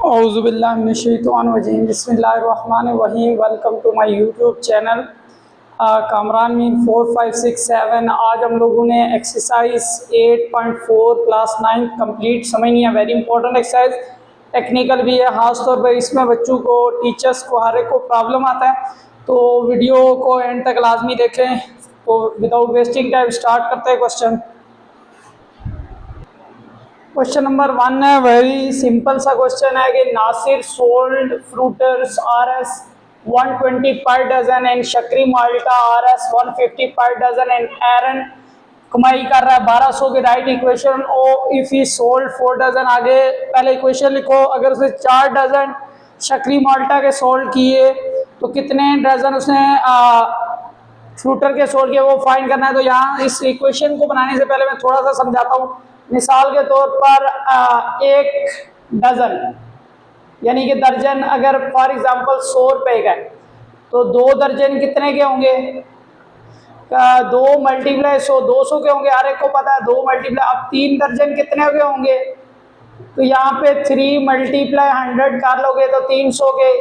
औज़ुबिल्लाहिमिनश्शैतानिर्रजीम बिस्मिल्लाहिर्रहमानिर्रहीम। Welcome to my YouTube channel Kamran मीन 4567। आज हम लोगों ने एक्सरसाइज 8.4 क्लास 9 कंप्लीट समझनी है। वेरी इंपॉर्टेंट एक्सरसाइज, टेक्निकल भी है, ख़ास तौर पर इसमें बच्चों को, टीचर्स को, हर एक को प्रॉब्लम आता है। तो वीडियो को एंड तक लाजमी देखें। तो विदाउट वेस्टिंग टाइम स्टार्ट करते हैं क्वेश्चन। क्वेश्चन नंबर 1 है, वेरी सिंपल सा क्वेश्चन है कि Nasir sold फ्रूटर्स RS 120 per dozen and Shakri malta RS 150 पर डजन एंड एरन कमाई कर रहा है 1200 के। Right equation oh if he sold 4 dozen. आगे पहले इक्वेशन लिखो, अगर उसने 4 डजन शक्री माल्टा के सोल्ड किए तो कितने डजन उसने फ्रूटर के सोल्ड किए, वो फाइंड करना है। तो यहाँ इस इक्वेशन को बनाने से पहले मैं थोड़ा सा समझाता हूँ। मिसाल के तौर पर एक डजन यानी कि दर्जन अगर फॉर एग्जांपल 100 रुपये का है तो 2 दर्जन कितने के होंगे? 2 मल्टीप्लाई 100 200 के होंगे, हर एक को पता है। 2 मल्टीप्लाई, अब 3 दर्जन कितने के होंगे? तो यहाँ पे 3 मल्टीप्लाई 100 कर लोगे तो 300 के।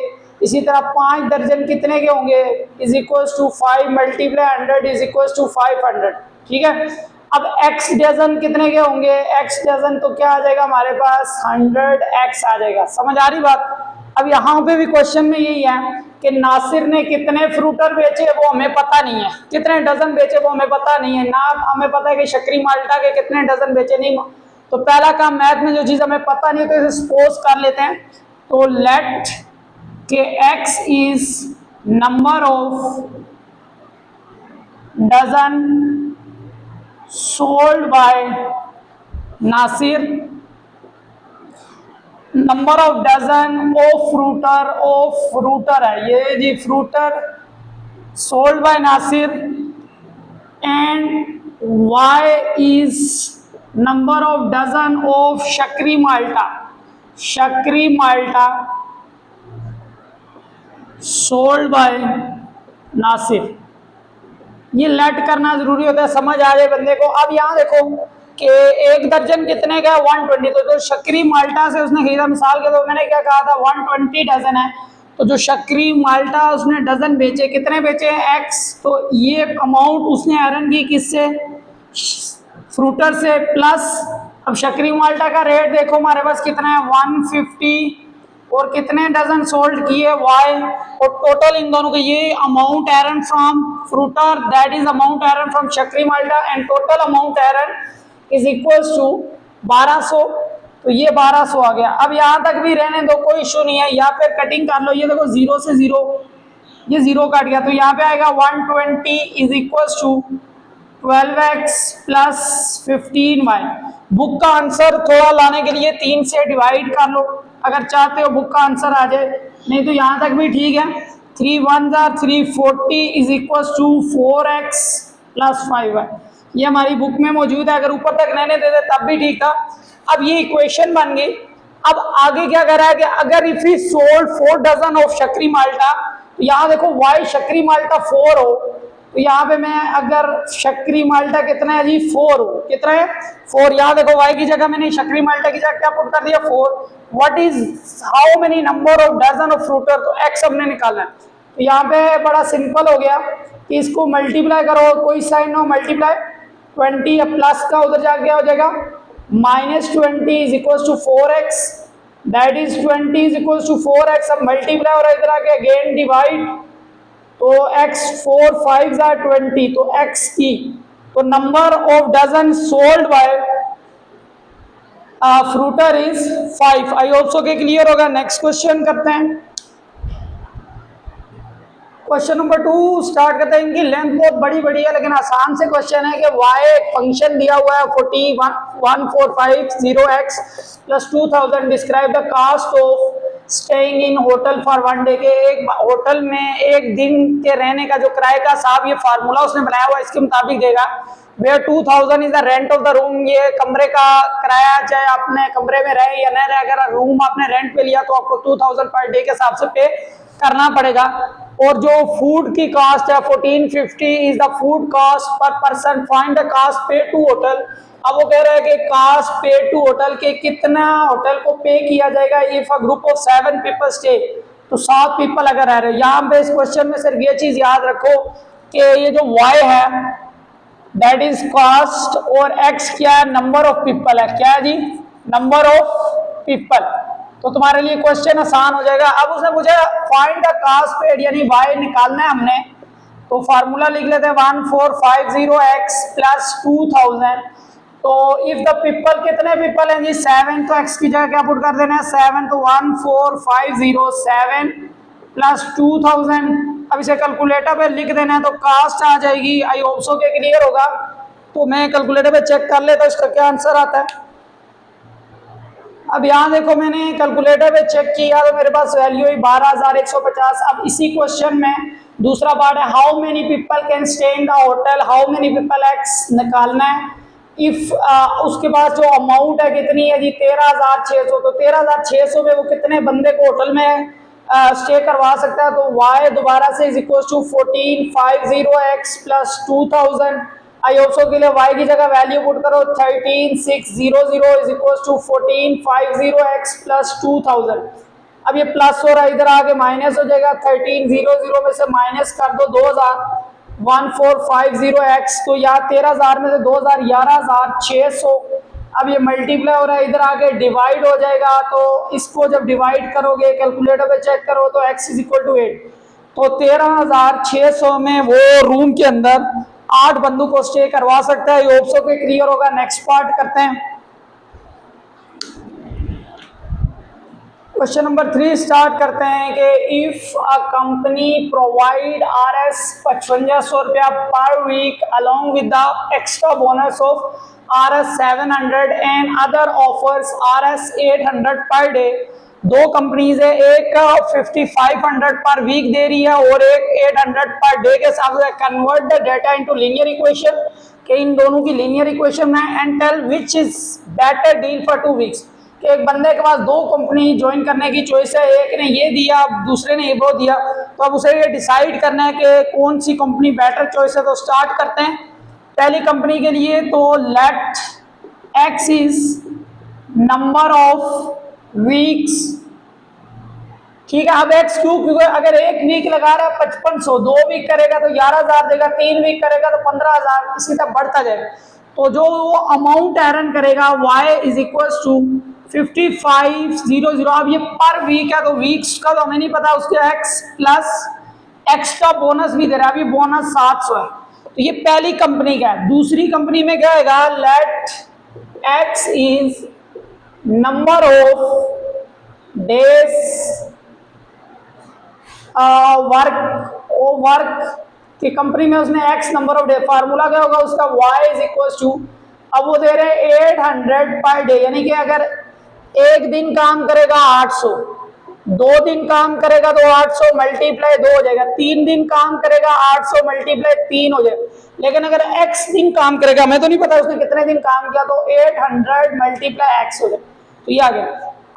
इसी तरह 5 दर्जन कितने के होंगे? Is equals to 5 multiply 100 is equals to 500। ठीक है। अब x डजन कितने के होंगे? x डजन तो क्या आ जाएगा हमारे पास? 100x आ जाएगा। समझ आ रही बात? अब यहाँ पे भी क्वेश्चन में यही है कि नासिर ने कितने फ्रूटर बेचे वो हमें पता नहीं है, कितने डजन बेचे वो हमें पता नहीं है ना। हमें पता है कि शक्री माल्टा के कितने डजन बेचे, नहीं। तो पहला काम, मैथ में जो चीज़ हमें पता नहीं है तो इसे सपोज कर लेते हैं। तो लेट के x is number of dozen sold by Nasir, number of dozen of frooter है ये जी, frooter sold by Nasir, and y is number of dozen of Shakri malta sold by Nasir. ये लेट करना जरूरी होता है, समझ आ जाए बंदे को। अब यहाँ देखो कि एक दर्जन कितने का है? 120। तो जो शक्री माल्टा से उसने खरीदा, मिसाल के तो मैंने क्या कहा था, 120 डजन है। तो जो शक्री माल्टा उसने डजन बेचे, कितने बेचे हैं? x। तो ये अमाउंट उसने अर्न की किससे? फ्रूटर से, प्लस अब शक्री माल्टा का रेट देखो हमारे पास कितना है? 150। और कितने डजन सोल्ड किए? y। और टोटल इन दोनों के ये amount earn from frooter, that is amount earn from Shakri malta, and total amount earn is equals to 1200। तो ये 1200 आ गया। अब यहाँ तक भी रहने दो, कोई इशू नहीं है। यहाँ पे कटिंग कर लो, ये देखो 0 से 0, ये 0 कट गया। तो यहाँ पे आएगा 120 is equals to 12x plus 15y। Book का आंसर थोड़ा लाने के लिए 3 से डिवाइड कर लो अगर चाहते हो बुक का आंसर आ जाए, नहीं तो यहाँ तक भी ठीक है। 3 1 340 is equal to 4x plus 5y। ये हमारी बुक में मौजूद है, अगर ऊपर तक रहने देते तब भी ठीक था। अब ये इक्वेशन बन गई। अब आगे क्या कर रहा है कि अगर if he sold 4 dozen of Shakri malta, तो यहाँ देखो y शक्री माल्टा 4 हो, तो यहाँ पे मैं अगर शक्री माल्टा कितना है जी? 4 हो। कितना है? 4। यहाँ देखो y की जगह मैंने शक्री माल्टा की जगह क्या पुट कर दिया? 4। What is how many number of dozen of frooter? तो x हमने निकालना है। तो यहाँ पे बड़ा सिंपल हो गया कि इसको मल्टीप्लाई करो, कोई साइन हो, मल्टीप्लाई 20 प्लस का उधर जा गया हो जाएगा -20 is equal to 4x, that is 20 is equal to 4x। अब मल्टीप्लाई और इधर आके अगेन डिवाइड, तो x 4 5 20, तो x की तो number of dozen sold by frooter is 5। आई ऑल्सो के क्लियर होगा। नेक्स्ट क्वेश्चन करते हैं। क्वेश्चन नंबर 2 स्टार्ट करते हैं। इनकी लेंथ बहुत बड़ी बड़ी है लेकिन आसान से क्वेश्चन है कि y एक फंक्शन दिया हुआ है 1450x plus 2000। Describe the cost of staying in hotel for 1 day. के एक होटल में एक दिन के रहने का जो किराए का साहब ये फार्मूला उसने बनाया हुआ इसके मुताबिक देगा। Where 2000 is the rent of the room. ये कमरे का किराया, चाहे आपने कमरे में रहे या न रहे, अगर रूम आपने रेंट पे लिया तो आपको 2000 पर डे के हिसाब से पे करना पड़ेगा। और जो फूड की कॉस्ट है 1450 is the food cost per person, find the cost पे टू होटल। अब वो कह रहे हैं कि कॉस्ट पे टू होटल के कितना होटल को पे किया जाएगा if a group of 7 people stay, तो 7 पीपल अगर रह रहे हैं। यहाँ पे इस क्वेश्चन में सिर्फ ये चीज याद रखो कि ये जो y है दैट इज कॉस्ट और x क्या है, नंबर ऑफ पीपल है। क्या है जी, नंबर ऑफ पीपल। तो तुम्हारे लिए क्वेश्चन आसान हो जाएगा। अब उसने मुझे फाइंड द कॉस्ट पेड यानी y निकालना है हमने, तो फार्मूला लिख लेते हैं 1450x प्लस 2000। तो इफ द पीपल, कितने पीपल हैं जी 7, तो x की जगह क्या पुट कर देना है 7, तो 14507 प्लस 2000। अब इसे कैलकुलेटर पे लिख देना है तो कास्ट आ जाएगी। आई होप सो के क्लियर होगा। तो मैं कैलकुलेटर पे चेक कर लेता हूँ इसका क्या आंसर आता है। अब यहाँ देखो मैंने कैलकुलेटर पे चेक किया तो मेरे पास वैल्यू हुई 12150। अब इसी क्वेश्चन में दूसरा पार्ट है how many people can stay in the hotel, how many people x निकालना है। इफ उसके बाद जो अमाउंट है कितनी है जी 13600, तो 13600 में वो कितने बंदे को होटल में स्टे करवा सकता है। तो y दोबारा से is equal to 1450x plus 2000। I also के लिए y की जगह वैल्यू पुट करो 13600 is equal to 1450x plus 2000। अब ये प्लस हो रहा है, इधर आके माइनस हो जाएगा। 1300 में से माइनस कर दो 2000, 1450x, तो यहाँ 13000 में से 2000 11600। अब ये मल्टीप्लाई हो रहा है, इधर आके डिवाइड हो जाएगा। तो इसको जब डिवाइड करोगे कैलकुलेटर पे चेक करो तो x इज इक्वल टू 8। तो 13600 में वो रूम के अंदर 8 बंदों को स्टे करवा सकता है। होप्सो पे क्लियर होगा। नेक्स्ट पार्ट करते हैं। क्वेश्चन नंबर 3 स्टार्ट करते हैं कि if a company provide RS 5500 रुपया per week along with the extra bonus of RS 700 and other offers RS 800 per day. दो कंपनीज है, एक 5500 पर वीक दे रही है और एक 800 पर डे के साथ। Convert the data into linear equation, कि इन दोनों की लीनियर इक्वेशन है। And tell which is better deal for 2 weeks, कि एक बंदे के पास 2 कंपनी ज्वाइन करने की चॉइस है, एक ने ये दिया दूसरे ने ये वो दिया। तो अब उसे ये डिसाइड करना है कि कौन सी कंपनी बेटर चॉइस है। तो स्टार्ट करते हैं पहली कंपनी के लिए। तो let x is number of weeks, ठीक है। अब x क्यों, क्योंकि अगर एक वीक लगा रहा है 5500, 2 वीक करेगा तो 11000 देगा, 3 वीक करेगा तो 15000, इसी तरह बढ़ता जाएगा। तो जो वो अमाउंट अर्न करेगा y इज इक्वल टू 5500। अब ये पर वीक है तो वीक्स का तो हमें नहीं पता, उसके x प्लस एक्स्ट्रा बोनस भी दे रहा है। अभी बोनस 700 है। तो ये पहली कंपनी का है। दूसरी कंपनी में क्या आएगा, let x is number of days work की कंपनी में उसने x number of day, formula क्या होगा उसका y इज इक्वल टू, अब वो दे रहे हैं 800 पर डे, यानी कि अगर एक दिन काम करेगा 800, 2 दिन काम करेगा तो 800 मल्टीप्लाई 2 हो जाएगा, 3 दिन काम करेगा 800 मल्टीप्लाई 3 हो जाएगा। लेकिन अगर x दिन काम करेगा, मैं तो नहीं पता उसने कितने दिन काम किया, तो 800 मल्टीप्लाई x हो जाएगा। तो ये आ गया।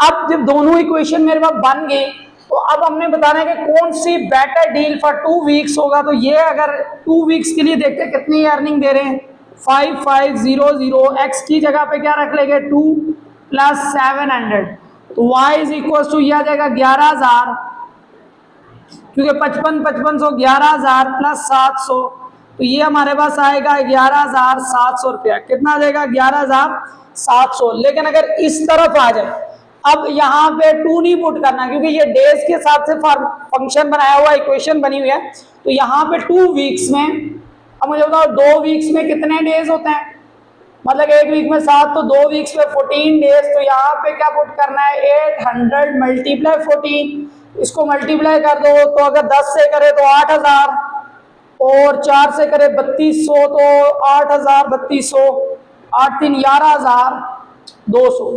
अब जब दोनों इक्वेशन मेरे पास बन गई तो अब हमने बताना है कि कौन सी बेटर डील फॉर 2 वीक्स होगा। तो ये अगर 2 वीक्स के लिए देखते हैं कितनी अर्निंग दे रहे हैं, 5500, x की जगह पे क्या रख लेंगे 2 प्लस 700, तो y इज इक्वल टू यह आ जाएगा 11000, क्योंकि 5500 11000 प्लस 700, तो ये हमारे पास आएगा 11700 रुपया। कितना आ जाएगा 11700। लेकिन अगर इस तरफ आ जाए, अब यहाँ पे 2 नहीं पुट करना क्योंकि ये डेज के हिसाब से फंक्शन बनाया हुआ इक्वेशन बनी हुई है। तो यहाँ पे 2 वीक्स में, अब मुझे बताओ 2 वीक्स में कितने डेज होते हैं, मतलब एक वीक में 7, तो 2 वीक्स में 14 डेज। तो यहाँ पे क्या पुट करना है 800 मल्टीप्लाई 14, इसको मल्टीप्लाई कर दो। तो अगर 10 से करे तो 8000 और 4 से करे 3200, तो 8000 3200, 8 3 11200।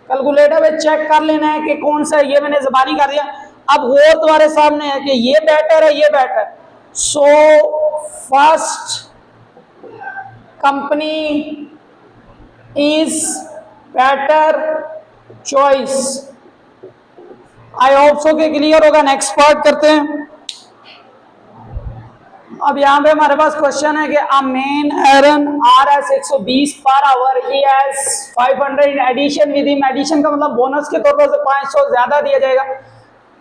कैलकुलेटर में चेक कर लेना है कि कौन सा, ये मैंने ज़बानी कर दिया। अब वो तुम्हारे सामने है कि ये बेटर है, ये better. So first company is better choice, I hope सो के क्लियर होगा। नेक्स्ट पार्ट करते हैं। अब यहाँ पे हमारे पास क्वेश्चन है कि a man earn R S 120 per hour, he has 500 addition with him. Addition का मतलब बोनस के तौर पर 500 ज्यादा दिया जाएगा।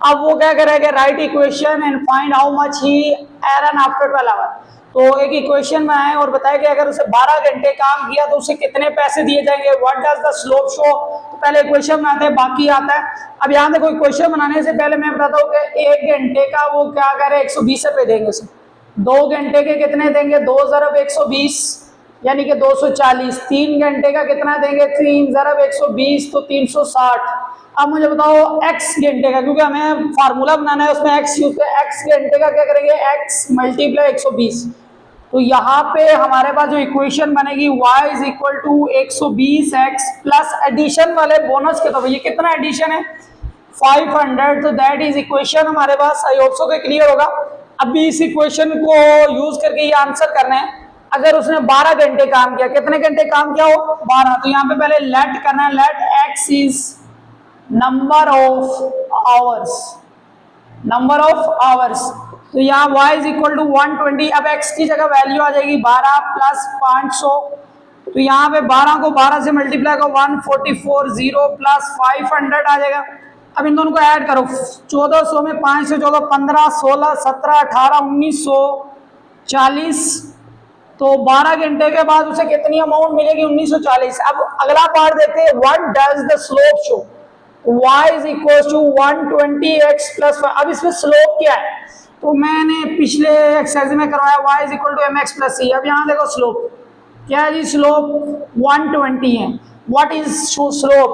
अब वो क्या करेगा, right equation and find how much he earn after 12 hour. तो एक इक्वेशन में आए और बताया कि अगर उसे 12 घंटे काम किया तो उसे कितने पैसे दिए जाएंगे। What does the slope show. तो पहले इक्वेशन में आते हैं, बाकी आता है। अब यहाँ देखो इक्वेशन बनाने से पहले मैं बताता हूँ कि 1 घंटे का वो क्या करे, 120 रुपए देंगे उसे। 2 घंटे के कितने देंगे, 2 ज़रब 120 यानी कि 240। 3 घंटे का कितना देंगे, 3 ज़रब 120 तो 360। अब मुझे बताओ x घंटे का, क्योंकि हमें फार्मूला बनाना है उसमें x यूज है। x घंटे का क्या करेंगे, x मल्टीप्लाई 120। तो यहाँ पे हमारे पास जो इक्वेशन बनेगी y is equal to 120x plus addition वाले बोनस के, तो ये कितना एडिशन है 500। तो दैट इज इक्वेशन हमारे पास। आई होप सो के क्लियर होगा। अभी इस इक्वेशन को यूज करके ये आंसर करना है। अगर उसने 12 घंटे काम किया, कितने घंटे काम किया हो 12, तो यहाँ पे पहले लेट करना है। Let x is number of hours, number of hours. तो यहाँ y इज इक्वल टू 120। अब x की जगह वैल्यू आ जाएगी 12 प्लस 500। तो यहाँ पे 12 को 12 से मल्टीप्लाई करो, 144 0 प्लस 500 आ जाएगा। अब इन दोनों को ऐड करो, 1400 में 5 से 14, 15, 16, 17, 18, 1940। तो 12 घंटे के बाद उसे कितनी अमाउंट मिलेगी, 1940। अब अगला पार्ट देखते हैं, what does the slope show. y is equal to 120x plus. अब इसमें स्लोप क्या है, तो मैंने पिछले एक्सरसाइज में करवाया y is equal to mx plus c। अब यहाँ देखो स्लोप क्या है जी, स्लोप 120 है। व्हाट इज स्लोप,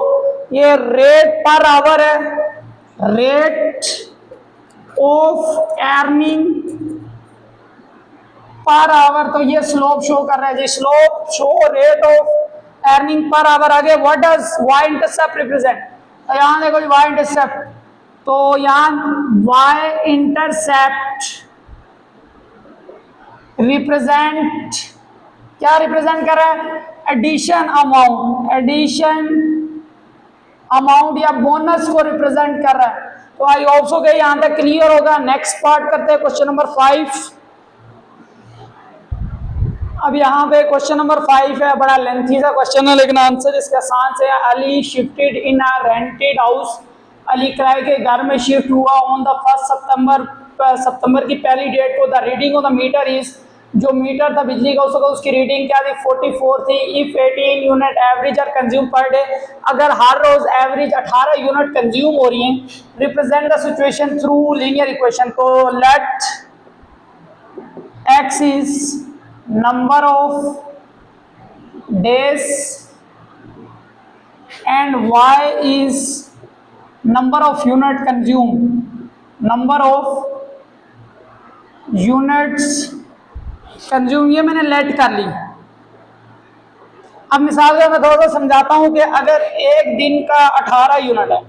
ये रेट पर आवर है, rate of earning per hour. तो ये स्लोप शो कर रहा है जी, slope show rate of earning per hour. आगे what does y intercept represent, तो यहाँ देखो जी वाई इंटरसेप्ट, तो यहाँ वाई इंटरसेप्ट रिप्रेजेंट, क्या रिप्रेजेंट कर रहा है, एडिशन अमाउंट, एडिशन अमाउंट या बोनस को रिप्रेजेंट कर रहा है। तो आई होप सो के यहां तक क्लियर होगा। नेक्स्ट पार्ट करते हैं, क्वेश्चन नंबर 5। अब यहाँ पे क्वेश्चन नंबर 5 है, बड़ा लेंथी सा क्वेश्चन है लेकिन आंसर इसका आसान से है। Ali shifted in a rented house, Ali किराए के घर में शिफ्ट हुआ ऑन द 1 सितंबर की पहली डेट को। The reading of the meter is, जो मीटर था बिजली का उसकी रीडिंग क्या थी 44 थी। If 18 unit average are consume per day, अगर हर रोज एवरेज 18 यूनिट कंज्यूम हो रही हैं। Represent the situation through linear equation. तो let x is number of days and y is number of unit consumed, number of units consumed। ये मैंने late कर ली। अब मिसाल से मैं थोड़ा सा समझाता हूं कि अगर एक दिन का 18 यूनिट है,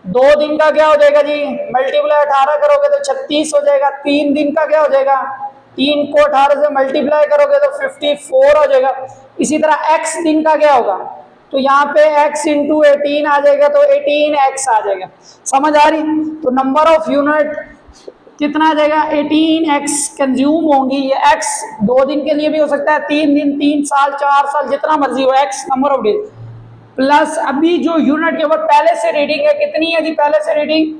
2 दिन का क्या हो जाएगा जी, मल्टीप्लाई 18 करोगे तो 36 हो जाएगा। 3 दिन का क्या हो जाएगा, 3 को 18 से मल्टीप्लाई करोगे तो 54 हो जाएगा। इसी तरह x दिन का क्या होगा, तो यहाँ पे x इंटू 18 आ जाएगा, तो 18x आ जाएगा। समझ आ रही, तो नंबर ऑफ यूनिट कितना आ जाएगा, 18x कंज्यूम होंगी। ये x 2 दिन के लिए भी हो सकता है, 3 दिन, 3 साल, 4 साल, जितना मर्जी हो, x number of days plus अभी जो यूनिट के ऊपर पहले से रीडिंग है, कितनी है जी पहले से रीडिंग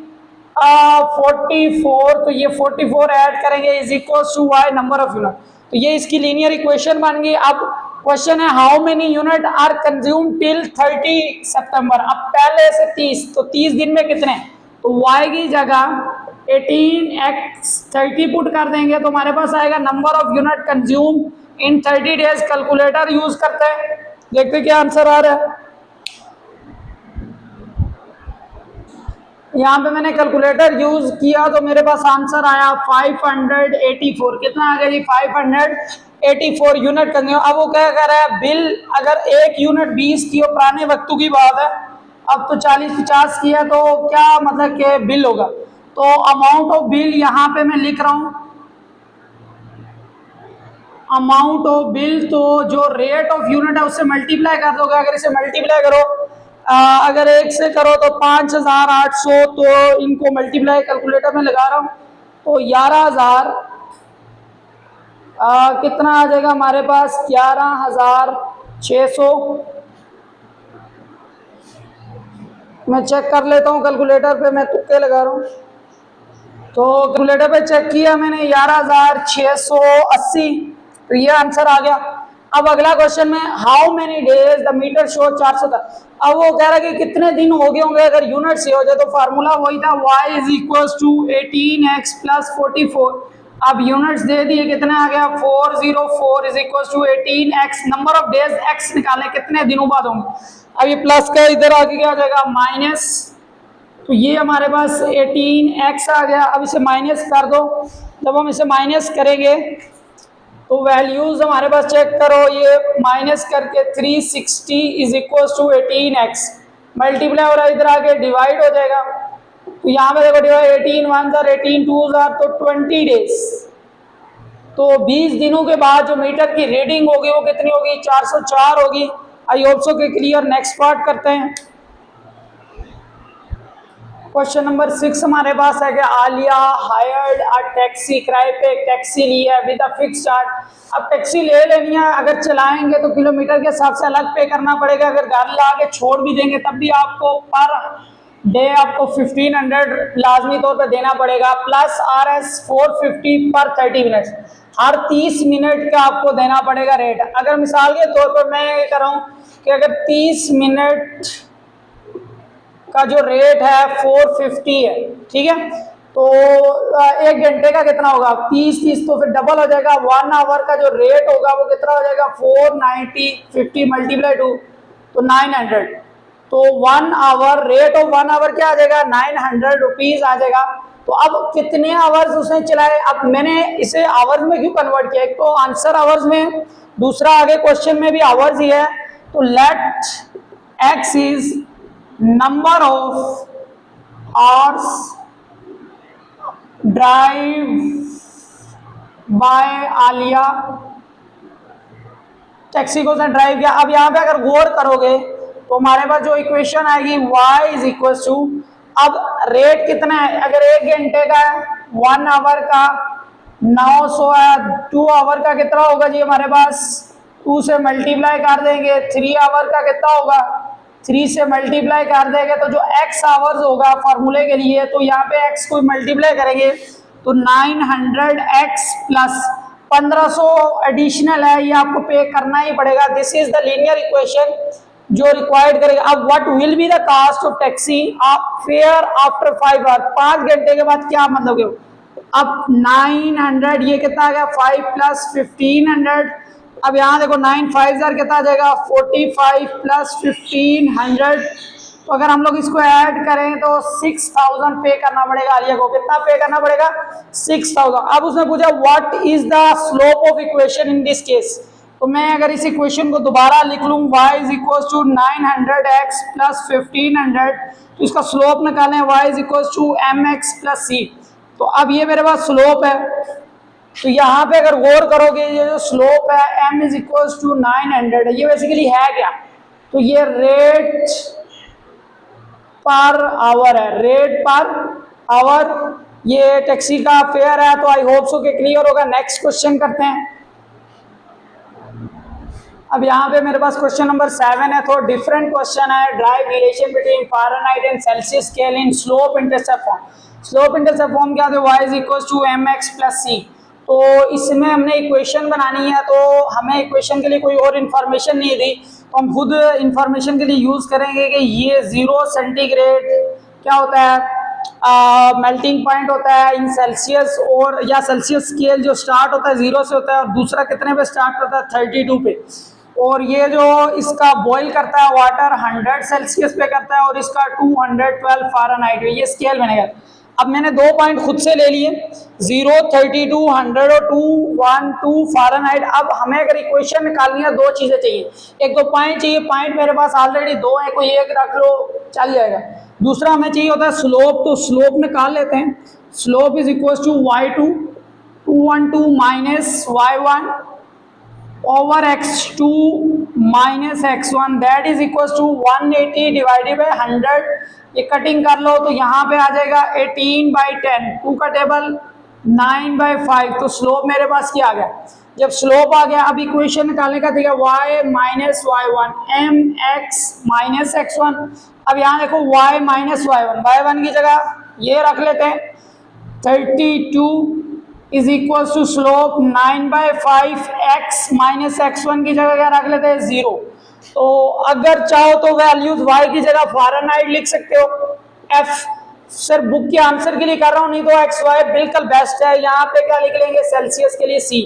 44। तो ये 44 ऐड करेंगे is equal to Y number of unit. तो ये इसकी लीनियर इक्वेशन बन गई। अब क्वेश्चन है how many unit are consume till 30 सितंबर। अब पहले से 30, तो 30 दिन में कितने, तो y की जगह 18x 30 पुट कर देंगे तो हमारे पास आएगा number of unit consume in 30 days. Calculator use करते हैं, देखते क्या आंसर आ रहा है। यहाँ पे मैंने कैलकुलेटर यूज किया तो मेरे पास आंसर आया 584। कितना आ गया जी 584 यूनिट कंज्यूम। अब वो क्या कर रहा है, बिल अगर एक यूनिट 20 की हो, पुराने वक्तों की बात है, अब तो 40-50 की है, तो क्या मतलब कि बिल होगा। तो अमाउंट ऑफ बिल यहाँ पे मैं लिख रहा हूँ, अमाउंट ऑफ बिल, तो जो रेट ऑफ यूनिट है उससे मल्टीप्लाई कर दोगे। अगर इसे मल्टीप्लाई करो अगर 1 से करो तो 5800, तो इनको मल्टीप्लाई कैलकुलेटर में लगा रहा हूँ तो 11,000 कितना आ जाएगा हमारे पास 11,600। मैं चेक कर लेता हूँ कैलकुलेटर पे, मैं तुक्के लगा रहा हूँ। तो कैलकुलेटर पे चेक किया मैंने 11,680, तो ये आंसर आ गया। अब अगला क्वेश्चन में how many days the meter show 400 था। अब वो कह रहा है कि कितने दिन हो गए होंगे, अगर यूनिट से हो जाए तो फार्मूला वही था y is equal to 18x plus 44। अब यूनिट्स दे दिए, कितना आ गया 404 is equal to 18x, number of days x निकाले कितने दिनों बाद होंगे। अब ये प्लस का इधर आगे क्या आ जाएगा माइनस, तो ये हमारे पास 18x आ गया। अब इसे माइनस कर दो, जब हम इसे माइनस करेंगे तो वैल्यूज हमारे पास चेक करो, ये माइनस करके 360 is equal to 18x multiply हो रहा है, इधर आके डिवाइड हो जाएगा। तो यहाँ पे देखो डिवाइड 18 1 जार 18 2 जार, तो 20 डेज। तो 20 दिनों के बाद जो मीटर की रीडिंग होगी वो कितनी होगी 404 होगी। आई होप सो के क्लियर। नेक्स्ट पार्ट करते हैं। क्वेश्चन नंबर 6 हमारे पास है कि आलिया हायर्ड अ टैक्सी, किराए पे एक टैक्सी ली है विद अ फिक्स चार्ज। अब टैक्सी ले लेनी है, अगर चलाएंगे तो किलोमीटर के हिसाब से अलग पे करना पड़ेगा, अगर गाड़ी ला के छोड़ भी देंगे तब भी आपको पर डे आपको 1500 लाजमी तौर पे देना पड़ेगा, प्लस RS 450 पर 30 मिनट, हर 30 मिनट का आपको देना पड़ेगा रेट। अगर मिसाल के तौर पर मैं ये कर रहा हूँ कि अगर 30 मिनट का जो रेट है 450 है, ठीक है, तो 1 घंटे का कितना होगा 30 तो फिर डबल हो जाएगा। 1 आवर का जो रेट होगा वो कितना हो जाएगा 490, 50 मल्टीप्लाई 2 तो 900। तो 1 आवर रेट ऑफ 1 आवर क्या आ जाएगा 900 रुपीज आ जाएगा। तो अब कितने आवर्स उसने चलाए, अब मैंने इसे आवर्स में क्यों कन्वर्ट किया, एक तो आंसर आवर्स में, दूसरा आगे क्वेश्चन में भी आवर्स ही है। तो let x is number of hours drive by Alia, taxi को उसने ड्राइव किया। अब यहाँ पे अगर गौर करोगे तो हमारे पास जो इक्वेशन आएगी y इज इक्वल टू, अब रेट कितना है, अगर 1 घंटे का है 1 आवर का 900 है, 2 आवर का कितना होगा जी हमारे पास 2 से मल्टीप्लाई कर देंगे, 3 आवर का कितना होगा 3 से मल्टीप्लाई कर देंगे, तो जो x आवर्स होगा फार्मूले के लिए, तो यहाँ पे x को मल्टीप्लाई करेंगे तो 900x प्लस 1500 एडिशनल है, ये आपको पे करना ही पड़ेगा। This is the linear equation जो रिक्वायर्ड करेगा। अब what will be the cost of taxi आप फेयर आफ्टर 5 आवर, 5 घंटे के बाद क्या मतलब है। अब 900 ये कितना आ गया 5 प्लस 1500, अब यहाँ देखो 9 5 जार कितना आ जाएगा 45 प्लस 1500, तो अगर हम लोग इसको ऐड करें तो 6000 पे करना पड़ेगा आलिया को। कितना पे करना पड़ेगा 6000। अब उसने पूछा what is the slope of equation in this case, तो मैं अगर इस इक्वेशन को दोबारा लिख लूँ y is equal to 900x plus 1500, तो इसका स्लोप निकालें y is equal to mx plus c। तो अब ये मेरे पास स्लोप है, तो यहाँ पे अगर गौर करोगे ये जो स्लोप है m इज इक्वल टू 900 है, ये बेसिकली है क्या, तो ये रेट पर आवर है, रेट पर आवर, ये टैक्सी का फेयर है। तो आई होप सो के क्लियर होगा। नेक्स्ट क्वेश्चन करते हैं। अब यहाँ पे मेरे पास क्वेश्चन नंबर 7 है, थोड़ा डिफरेंट क्वेश्चन है। Derive relation between Fahrenheit and Celsius scale in slope intercept form. Slope intercept form क्या है y is equal to mx plus c। तो इसमें हमने इक्वेशन बनानी है, तो हमें इक्वेशन के लिए कोई और इन्फॉर्मेशन नहीं दी, तो हम खुद इन्फॉर्मेशन के लिए यूज़ करेंगे कि ये 0 सेंटीग्रेड क्या होता है मेल्टिंग पॉइंट होता है इन सेल्सियस, और या सेल्सियस स्केल जो स्टार्ट होता है 0 से होता है और दूसरा कितने पे स्टार्ट होता है 32 पे, और ये जो इसका बॉईल करता है वाटर 100 सेल्सियस पे करता है और इसका 212 फ़ारेनहाइट पे, ये स्केल बनेगा। अब मैंने 2 पॉइंट खुद से ले लिए 0 32 100 और 212 फ़ारेनहाइट। अब हमें अगर इक्वेशन निकालनी है 2 चीज़ें चाहिए, एक तो पॉइंट चाहिए, पॉइंट मेरे पास ऑलरेडी 2 है, कोई एक रख लो चल जाएगा। दूसरा हमें चाहिए होता है स्लोप, तो स्लोप निकाल लेते हैं। Slope is equal to y2 212 minus y1 over x2 minus x1 that is equal to 180 divided by 100। ये कटिंग कर लो तो यहाँ पे आ जाएगा 18/10, 2 का टेबल 9/5। तो स्लोप मेरे पास क्या आ गया? जब स्लोप आ गया, अब इक्वेशन निकालने का देखिए y minus y1 mx minus x1। अब यहाँ देखो y माइनस y1 की जगह ये रख लेते हैं 32 is equal to slope 9/5 x minus x1 की जगह क्या रख लेते हैं 0। तो अगर चाहो तो वैल्यूज y की जगह फ़ारेनहाइट लिख सकते हो। f सर बुक के आंसर के लिए कर रहा हूँ, नहीं तो एक्स वाई बिल्कुल बेस्ट है। यहाँ पे क्या लिख लेंगे सेल्सियस के लिए c।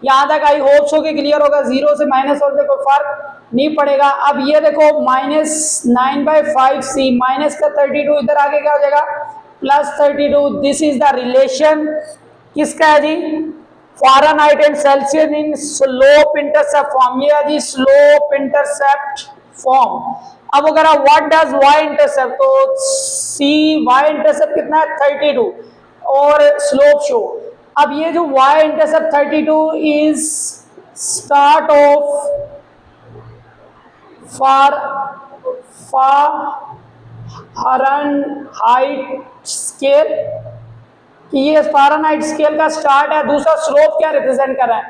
यहाँ तक आई होप सो के क्लियर होगा। 0 से माइनस और कोई फर्क नहीं पड़ेगा। अब ये देखो माइनस 9/5 c माइनस का 32 इधर आगे क्या हो जाएगा plus 32। This is the relation किसका है जी? Fahrenheit and Celsius in slope intercept form. ये है जी स्लोप इंटरसेप्ट फॉर्म। अब अगर व्हाट डज वाई इंटरसेप्ट, तो सी वाई इंटरसेप्ट कितना है 32 और स्लोप शो। अब ये जो Y intercept 32 is start of Fahrenheit scale, कि ये फ़ारेनहाइट स्केल का स्टार्ट है। दूसरा स्लोप क्या रिप्रेजेंट कर रहा है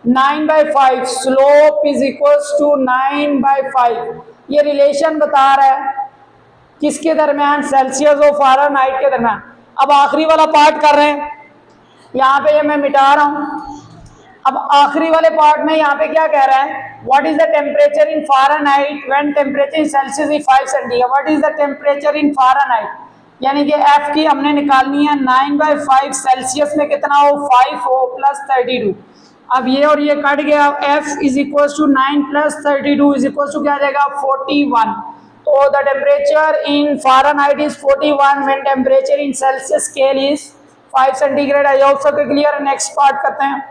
9/5। Slope is equals to 9/5। ये रिलेशन बता रहा है किसके दरमियान? सेल्सियस और फ़ारेनहाइट के दरमियान। अब आखिरी वाला पार्ट कर रहे हैं, यहाँ पे ये मैं मिटा रहा हूँ। अब आखिरी वाले पार्ट में यहाँ पे क्या कह रहा है? What is the temperature in Fahrenheit when temperature in Celsius is 5 centigrade. What is the temperature in Fahrenheit, यानी कि f की हमने निकालनी है 9/5 सेल्सियस में कितना हो 5 हो प्लस 32। अब ये और ये कट गया, f is equal to 9 plus 32 is equal to क्या आ जाएगा 41। तो the temperature in Fahrenheit is 41 when temperature in Celsius scale is 5 centigrade. I hope so clear है। नेक्स्ट पार्ट करते हैं।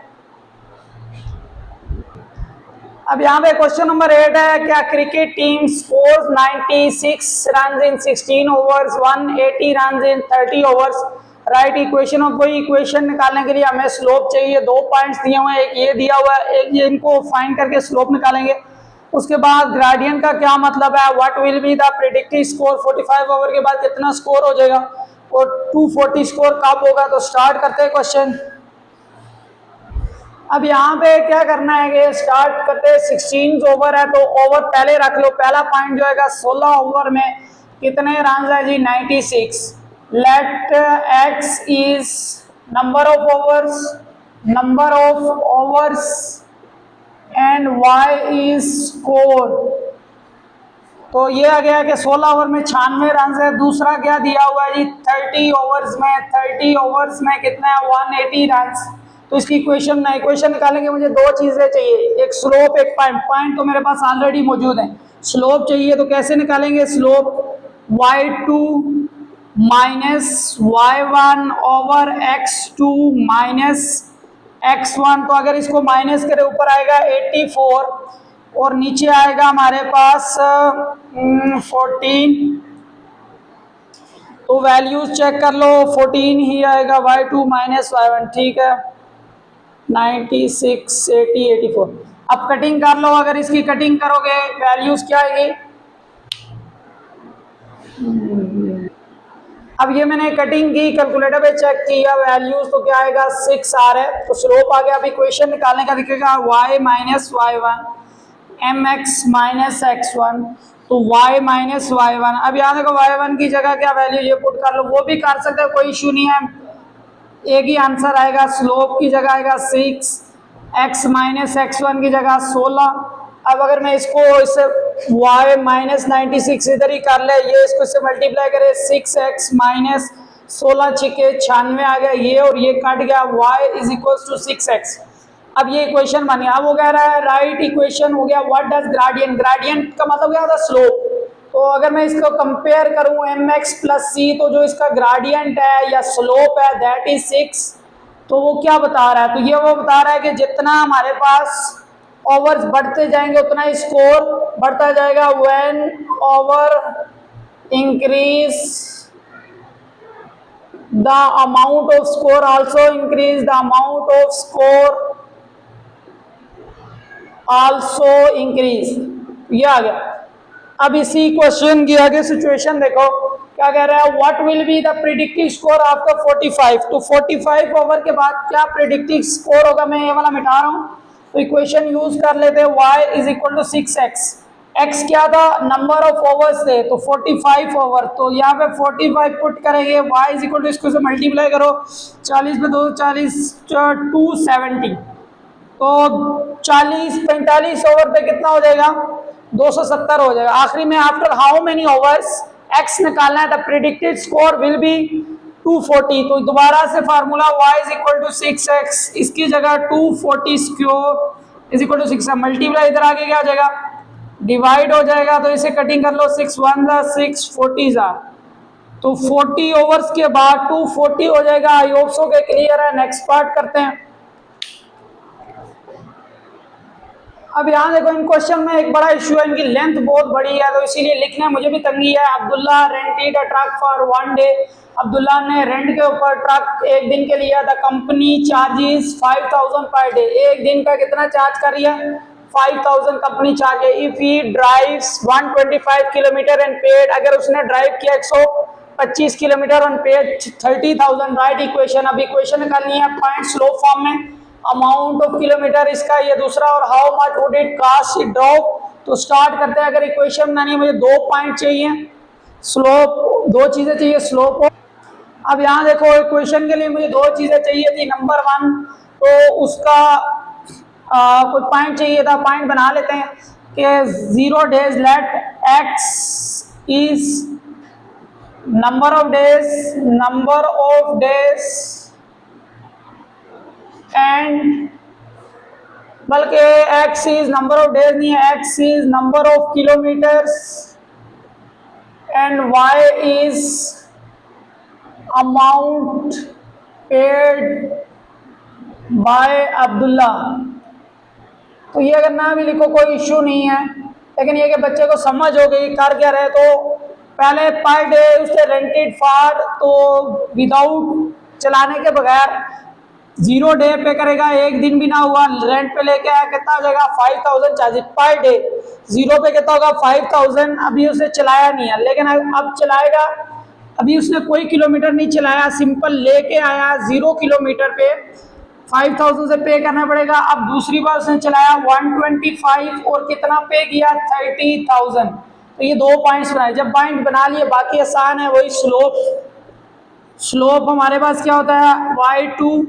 अब यहाँ पे क्वेश्चन नंबर 8 है, क्या cricket team scores 96 run in 16 overs 180 run in 30 overs. Right equation of कोई equation निकालने के लिए हमें स्लोप चाहिए। 2 पॉइंट्स दिए हुए हैं, एक ये दिया हुआ है, एक ये। इनको फाइंड करके स्लोप निकालेंगे। उसके बाद ग्रेडियंट का क्या मतलब है, what will be the predicted score 45 over के बाद कितना स्कोर हो जाएगा और 240 स्कोर कब होगा। तो स्टार्ट करते हैं क्वेश्चन। अब यहाँ पे क्या करना है कि स्टार्ट करते 16 ओवर है, तो ओवर पहले रख लो। पहला पॉइंट जो है 16 ओवर में कितने रन है जी 96। Let X is number of overs and Y is score. तो ये आ गया कि 16 ओवर में 96 रन है। दूसरा क्या दिया हुआ है जी 30 ओवर्स में कितना है 180 रन। तो इसकी इक्वेशन निकालेंगे। मुझे 2 चीज़ें चाहिए, एक स्लोप एक पॉइंट तो मेरे पास ऑलरेडी मौजूद है। स्लोप चाहिए तो कैसे निकालेंगे slope, y2 minus y1 over x2 minus x1। तो अगर इसको माइनस करें ऊपर आएगा 84 और नीचे आएगा हमारे पास 14। तो वैल्यूज चेक कर लो, 14 ही आएगा y2 माइनस y1। ठीक है 96 80 84। अब कटिंग कर लो। अगर इसकी कटिंग करोगे वैल्यूज क्या आएगी? अब ये मैंने कटिंग की, कैलकुलेटर पे चेक किया वैल्यूज, तो क्या आएगा 6 आ रहा है। तो स्लोप आ गया। अब इक्वेशन निकालने का दिखेगा y minus y1 mx minus x1। तो y माइनस y1। अब यहाँ देखो y1 की जगह क्या वैल्यू ये पुट कर लो, वो भी कर सकते हो, कोई इशू नहीं है। एक ही आंसर आएगा। स्लोप की जगह आएगा 6, x माइनस x1 की जगह 16। अब अगर मैं इसको इससे y माइनस 96 इधर ही कर ले, ये इसको इससे मल्टीप्लाई करे 6x माइनस 16 छिके 96 आ गया ये, और ये कट गया y is equal to 6x। अब ये इक्वेशन बन गया। अब वो कह रहा है राइट इक्वेशन हो गया व्हाट डज ग्रेडियंट का मतलब क्या होता है स्लोप। तो अगर मैं इसको कंपेयर करूं mx प्लस c, तो जो इसका ग्रेडियंट है या स्लोप है दैट इज 6। तो वो क्या बता रहा है? तो ये वो बता रहा है कि जितना हमारे पास ओवर्स बढ़ते जाएंगे उतना ही स्कोर बढ़ता जाएगा। When over increase the amount off score also increase the amount off score also increase, ये आ गया। अब इसी क्वेश्चन की आगे सिचुएशन देखो, क्या कह रहा है, what will be the predictive score after 45। तो 45 ओवर के बाद क्या प्रिडिक्टिव स्कोर होगा, मैं ये वाला मिटा रहा हूँ। तो इक्वेशन यूज कर लेते हैं, y is equal to 6x। x क्या था, नंबर ऑफ ओवर्स थे, तो 45 ओवर, तो यहाँ पे 45 पुट करेंगे, y इज इक्वल टू इसको से मल्टीप्लाई करो, 40 पे 2 40, 270, तो 40-45 ओवर पे कितना हो जाएगा, 270 हो जाएगा। आखिरी में after how many overs x निकालना है, the predicted score will be 240। तो दोबारा से formula y is equal to 6x, इसकी जगह 240 square is equal to 6, multiply इधर आगे क्या हो जाएगा, डिवाइड हो जाएगा, तो इसे कटिंग कर लो, 6 1 6 40 तो 40 ओवर्स के बाद 240 हो जाएगा। आई होप सो के क्लियर है। नेक्स्ट पार्ट करते हैं। अब यहाँ देखो, इन क्वेश्चन में एक बड़ा इशू है, इनकी लेंथ बहुत बड़ी है, तो इसीलिए लिखने में मुझे भी तंगी है। Abdullah rented a truck for 1 day. Abdullah ने रेंट के ऊपर ट्रक एक दिन के लिया। The company charges 5000 per day. एक दिन का कितना चार्ज कर रही है, 5000 कंपनी चार्ज है। If he drives 125 kilometre and paid, अगर उसने ड्राइव किया 125 kilometre and paid 30,000। Right equation. अब इक्वेशन निकालनी है पॉइंट स्लो फॉर्म में, अमाउंट ऑफ किलोमीटर इसका ये दूसरा, और how much would it cost it drop. तो स्टार्ट करते हैं। अगर इक्वेशन बनानी है, मुझे 2 पॉइंट चाहिए, स्लोप 2 चीजें चाहिए, स्लोप। अब यहाँ देखो, इक्वेशन के लिए मुझे 2 चीजें चाहिए थी। नंबर 1 तो उसका कोई पॉइंट चाहिए था, पॉइंट बना लेते हैं कि 0 days, let x is number of days and, बल्कि x is number of days नहीं है, x is number of kilometres and y is amount paid by Abdullah. तो ये अगर ना भी लिखो कोई इश्यू नहीं है, लेकिन ये कि बच्चे को समझ हो गई कर क्या रहे। तो पहले पर डे उससे रेंटेड फॉर, तो विदाउट चलाने के बगैर 0 डे पे करेगा, एक दिन भी ना हुआ, रेंट पे लेके आया, कितना हो जाएगा 5000 चार्जेस पर डे। 0 पे कितना होगा 5000। अभी उसे चलाया नहीं है, लेकिन अब चलाएगा। अभी उसने कोई किलोमीटर नहीं चलाया, सिंपल लेके आया 0 किलोमीटर पे, 5000 से पे करना पड़ेगा। अब दूसरी बार उसने चलाया 125 और कितना पे किया 30,000। तो ये 2 पॉइंट्स बनाए। जब पॉइंट बना लिए बाकी आसान है, वही स्लोप हमारे पास क्या होता है, y2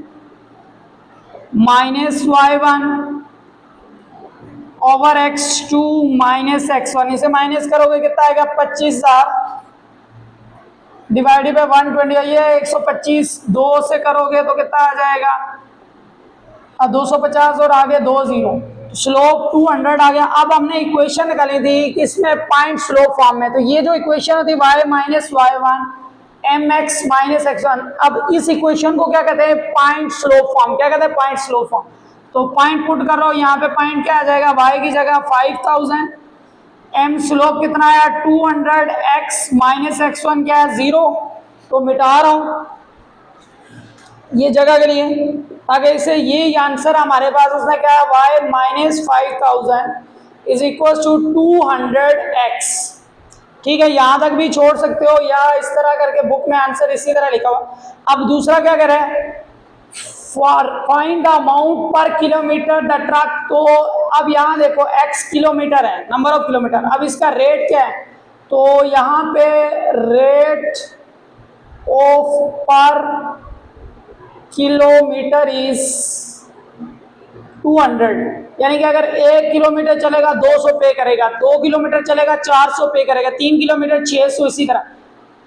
minus y1 over x2 minus x1। इसे माइनस करोगे कितना आएगा 25,000 डिवाइडेड बाय 120। ये 125 2 से करोगे तो कितना आ जाएगा 250 और आगे 2 0, स्लोप 200 आ गया। अब हमने इक्वेशन निकाली थी किसमें, पॉइंट स्लोप फॉर्म में। तो ये जो इक्वेशन होती है y minus y1 mx minus x1। अब इस इक्वेशन को क्या कहते हैं, पॉइंट स्लोप फॉर्म। क्या कहते हैं, पॉइंट स्लोप फॉर्म। तो पॉइंट पुट कर रहा हूं, यहाँ पे पॉइंट क्या आ जाएगा, y की जगह 5000, m स्लोप कितना आया 200, x माइनस x1 क्या है 0। तो मिटा रहा हूं ये जगह के लिए, ताकि इसे ये आंसर हमारे पास उसने क्या है, y minus 5000 is equal to 200x। ठीक है, यहां तक भी छोड़ सकते हो, या इस तरह करके बुक में आंसर इसी तरह लिखा हुआ। अब दूसरा क्या कह रहा है, फॉर फाइंड द अमाउंट पर किलोमीटर द ट्रक। तो अब यहाँ देखो x किलोमीटर है, नंबर ऑफ किलोमीटर। अब इसका रेट क्या है, तो यहाँ पे रेट ऑफ पर किलोमीटर इज 200। यानी कि अगर 1 किलोमीटर चलेगा 200 पे करेगा, 2 किलोमीटर चलेगा 400 पे करेगा, 3 किलोमीटर 600। इसी तरह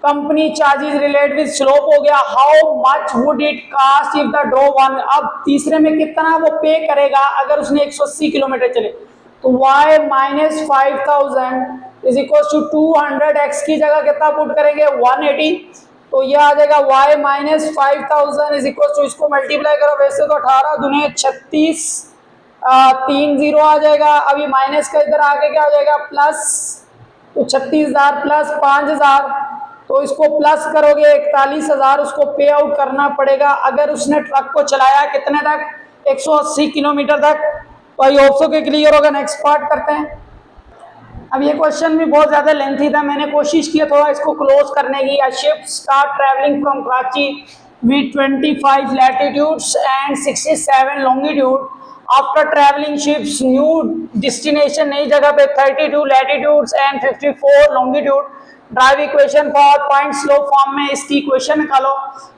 company charges relate with slope हो गया, how much would it cost if the draw 1। अब तीसरे में कितना वो पे करेगा अगर उसने 180 किलोमीटर चले। तो y minus 5000 is equal to 200, x की जगह कितना पुट करेंगे 180। तो ये आ जाएगा y minus 5000 is equal to, इसको मल्टीप्लाई करो, वैसे तो 18 दूने 36, 3 0 आ जाएगा। अभी माइनस का इधर आके क्या हो जाएगा प्लस, तो 36,000 प्लस 5,000, तो इसको प्लस करोगे 41,000 उसको पे आउट करना पड़ेगा। अगर उसने ट्रक को चलाया कितने तक, 180 किलोमीटर तक। तो आई होप सो कि क्लियर होगा। नेक्स्ट पार्ट करते हैं। अब ये क्वेश्चन भी बहुत ज्यादा लेंथी था, मैंने कोशिश की थोड़ा इसको क्लोज करने की। A ship start travelling from Karachi with 25 latitudes and 67 longitude. After traveling ships new destination नई जगह पे 32 latitudes and 54 longitude. Derive equation for point slope form में इसकी इक्वेशन निकालो।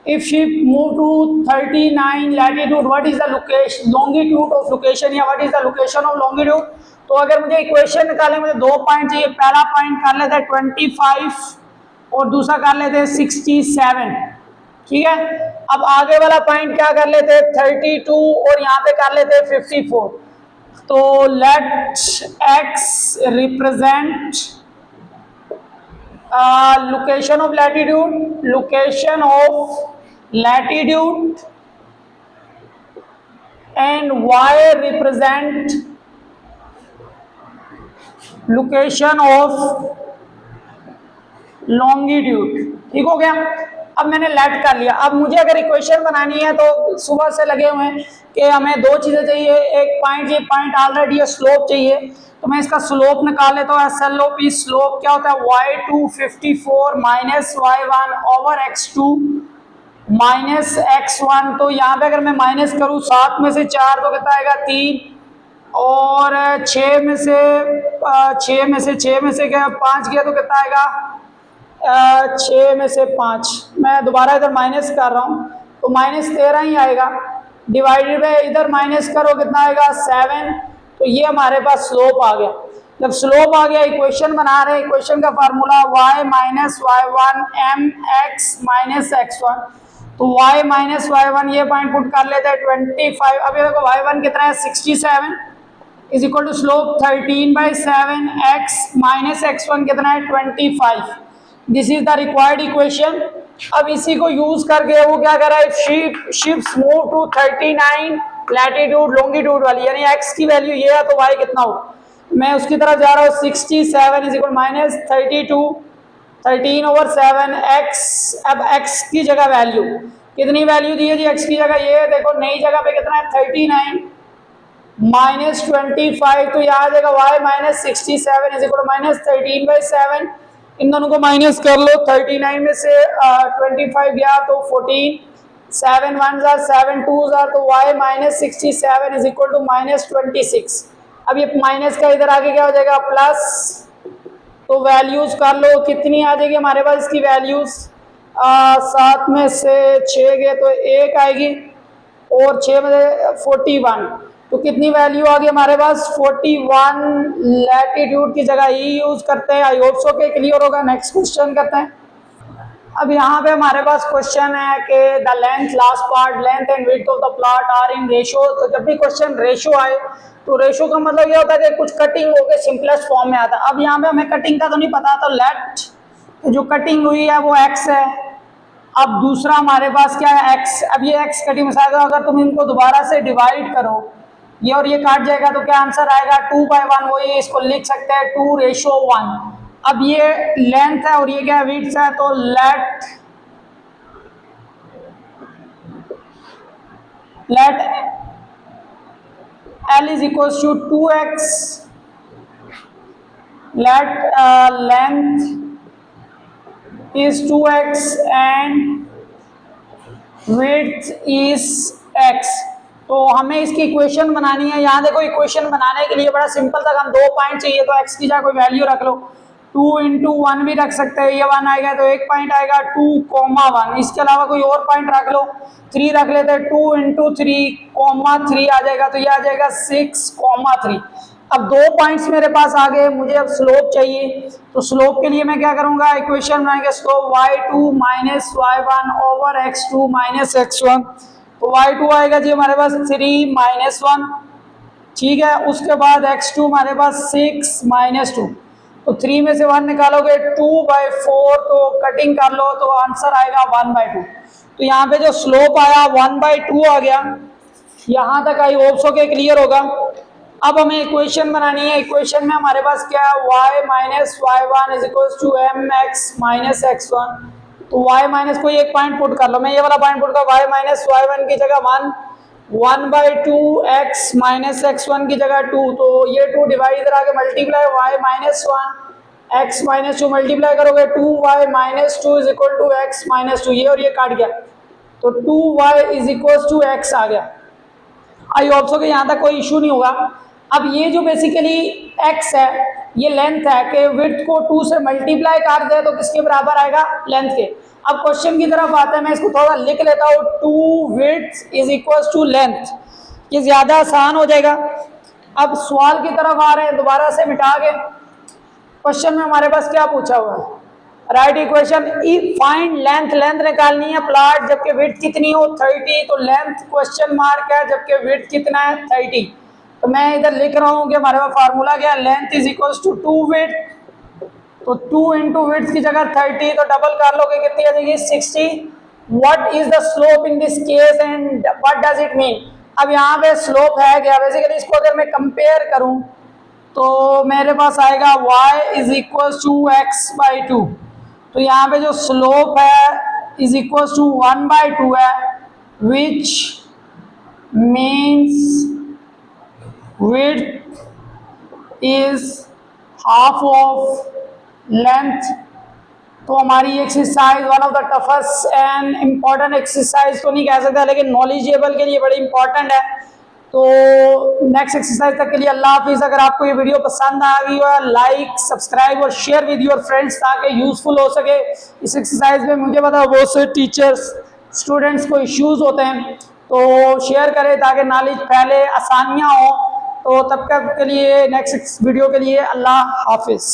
If ship move to 39 latitude what is the location longitude of location या what is the location of longitude. तो अगर मुझे इक्वेशन निकालने मुझे 2 पॉइंट चाहिए। पहला पॉइंट कर लेते हैं 25 और दूसरा कर लेते हैं 67, ठीक है। अब आगे वाला पॉइंट क्या कर लेते हैं 32 और यहाँ पे कर लेते हैं 54। तो let x represent location of latitude and y represent location of longitude। ठीक हो गया। अब मैंने लेट कर लिया। अब मुझे अगर इक्वेशन बनानी है तो सुबह से लगे हुए हैं कि हमें दो चीजें चाहिए। एक पॉइंट, ये पॉइंट ऑलरेडी स्लोप चाहिए, तो मैं इसका स्लोप निकाल लेता हूँ। SLOP स्लोप क्या होता है y2 54 minus y1 over x2 minus x1। तो यहाँ पे अगर मैं माइनस करूँ 7 में से 4 तो कितना आएगा 3 और 6 में से क्या 5 किया तो कितना आएगा 6 में से 5। मैं दोबारा इधर माइनस कर रहा हूँ तो माइनस 13 ही आएगा। डिवाइडेड बाय इधर माइनस करो कितना आएगा 7। तो ये हमारे पास स्लोप आ गया। जब स्लोप आ गया इक्वेशन बना रहे हैं। इक्वेशन का formula y minus y1 mx minus x1। तो y माइनस y1 ये पॉइंट पुट कर लेते हैं 25। अब ये देखो y1 कितना है 67 is equal to slope 13/7 x minus x1 कितना है 25। This is the required equation. अब इसी को यूज करके वो क्या कर रहा है ships move to 39 latitude longitude वाली, यानी x की वैल्यू ये है तो y कितना हो। मैं उसकी तरफ जा रहा हूँ 67 is equal minus 32 13 over 7 x। अब x की जगह वैल्यू कितनी वैल्यू दी है जी x की जगह, ये देखो नई जगह पे कितना है 39 माइनस 25। तो यहाँ आ जाएगा y minus 67 is equal minus 13/7। इन दोनों को माइनस कर लो। 39 में से 25 गया तो 14 7 1 7 2 तो y minus 67 is equal to minus 26। अब ये माइनस का इधर आगे क्या हो जाएगा प्लस। तो वैल्यूज कर लो कितनी आ जाएगी हमारे पास इसकी वैल्यूज 7 में से 6 गए तो 1 आएगी और 6 में से 41। तो कितनी वैल्यू आ गई हमारे पास 41 लैटिट्यूड की जगह ई यूज करते हैं। आई होप सो के क्लियर होगा। नेक्स्ट क्वेश्चन करते हैं। अब यहाँ पे हमारे पास क्वेश्चन है कि the length last part length and width of the plot are in ratio. तो जब भी क्वेश्चन रेशियो आए तो रेशियो का मतलब ये होता है कि कुछ कटिंग होकर सिंपलेस्ट फॉर्म में आता है। अब यहाँ पे हमें कटिंग का तो नहीं पता, तो लेट जो कटिंग हुई है वो x है। अब दूसरा हमारे पास क्या है x। अब ये x कटिंग मिसाल अगर तुम इनको दोबारा से डिवाइड करो ये और ये काट जाएगा तो क्या आंसर आएगा 2/1। वही इसको लिख सकते हैं 2:1। अब ये लेंथ है और ये क्या विड्थ है, तो let L is equal to 2x। Let length is 2x and width is x। तो हमें इसकी इक्वेशन बनानी है। यहाँ देखो इक्वेशन बनाने के लिए बड़ा सिंपल था। हम 2 पॉइंट चाहिए तो x की जगह कोई वैल्यू रख लो। 2 × 1 भी रख सकते हैं, ये 1 आएगा तो एक पॉइंट आएगा 2,1। इसके अलावा कोई और पॉइंट रख लो 3 रख लेते हैं 2 × 3,3 आ जाएगा तो ये आ जाएगा 6,3। अब 2 पॉइंट्स मेरे पास आ गए। मुझे अब स्लोप चाहिए तो स्लोप के लिए मैं क्या करूंगा इक्वेशन बनाएंगे slope y2 minus y1 over x2 minus x1। तो y2 आएगा जी हमारे पास 3 माइनस 1, ठीक है। उसके बाद x2 हमारे पास 6 माइनस 2। तो 3 में से 1 निकालोगे 2/4 तो कटिंग कर लो तो आंसर आएगा 1/2। तो यहाँ पे जो स्लोप आया 1/2 आ गया। यहाँ तक आई होप सो के क्लियर होगा। अब हमें इक्वेशन बनानी है। इक्वेशन में हमारे पास क्या है y minus y1 is equal to mx minus x1। तो y माइनस कोई एक पॉइंट पुट कर लो। मैं ये वाला पॉइंट पुट कर y माइनस y1 की जगह 1 1/2 x माइनस x1 की जगह 2, तो ये 2 डिवाइड इधर आके multiply y minus 1 x minus 2 multiply करोगे 2y minus 2 is equal to x minus 2, ये और ये काट गया तो 2y is equal to x आ गया। आई होप सो कि यहाँ तक कोई इशू नहीं होगा। अब ये जो बेसिकली x है ये लेंथ है कि विड्थ को 2 से मल्टीप्लाई कर दे तो किसके बराबर आएगा, लेंथ के। अब क्वेश्चन की तरफ आते हैं, मैं इसको थोड़ा लिख लेता हूँ, 2 width is equal to length, ये ज्यादा आसान हो जाएगा। अब सवाल की तरफ आ रहे हैं, दोबारा से मिटा के क्वेश्चन में हमारे पास क्या पूछा हुआ है, right equation, find length, length निकालनी है प्लॉट जबकि विड्थ कितनी हो 30, तो लेंथ क्वेश्चन मार्क है जबकि विड्थ कितना है 30। तो मैं इधर लिख रहा हूँ कि हमारे पास फार्मूला क्या है, length is equal to 2 width, तो 2 इंटू विड्थ की जगह 30, तो डबल कर लोगे कितनी आ जाएगी 60। What is the slope in this case and what does it mean. अब यहाँ पे स्लोप है क्या, बेसिकली इसको अगर मैं कंपेयर करूँ तो मेरे पास आएगा y is equal to x/2, तो यहाँ पे जो स्लोप है इज इक्वल टू 1/2 है, which means width is half of length। तो हमारी exercise one of the toughest and important exercise तो नहीं कह सकता लेकिन नॉलेजेबल के लिए बड़ी इंपॉर्टेंट है। तो नेक्स्ट एक्सरसाइज तक के लिए अल्लाह हाफिज़। अगर आपको ये वीडियो पसंद आ गई हो लाइक सब्सक्राइब और शेयर विद योर फ्रेंड्स ताकि यूजफुल हो सके। इस एक्सरसाइज में मुझे पता बहुत से टीचर्स स्टूडेंट्स को इश्यूज होते हैं, तो शेयर करें ताकि नॉलेज फैले, आसानियाँ हो। तो तब तक के लिए नेक्स्ट वीडियो के लिए अल्लाह हाफिज़।